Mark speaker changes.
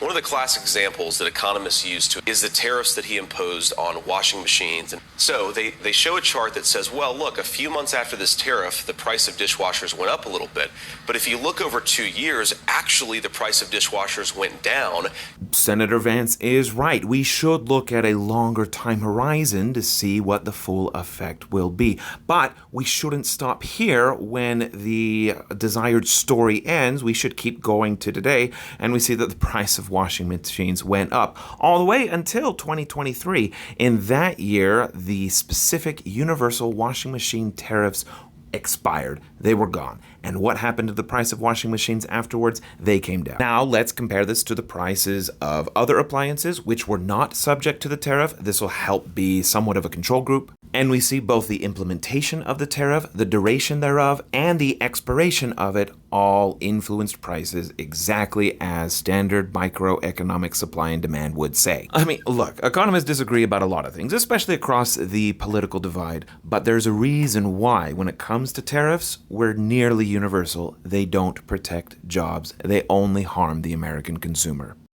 Speaker 1: One of the classic examples that economists use is the tariffs that he imposed on washing machines. And so they show a chart that says, well, look, a few months after this tariff, the price of dishwashers went up a little bit. But if you look over 2 years, actually the price of dishwashers went down.
Speaker 2: Senator Vance is right. We should look at a longer time horizon to see what the full effect will be. But we shouldn't stop here when the desired story ends. We should keep going to today, and we see that the price of washing machines went up all the way until 2023. In that year, the specific universal washing machine tariffs expired. They were gone. And what happened to the price of washing machines afterwards? They came down. Now let's compare this to the prices of other appliances which were not subject to the tariff. This will help be somewhat of a control group. And we see both the implementation of the tariff, the duration thereof, and the expiration of it all influenced prices exactly as standard microeconomic supply and demand would say. I mean, look, economists disagree about a lot of things, especially across the political divide, but there's a reason why when it comes to tariffs, we're nearly universal. They don't protect jobs. They only harm the American consumer.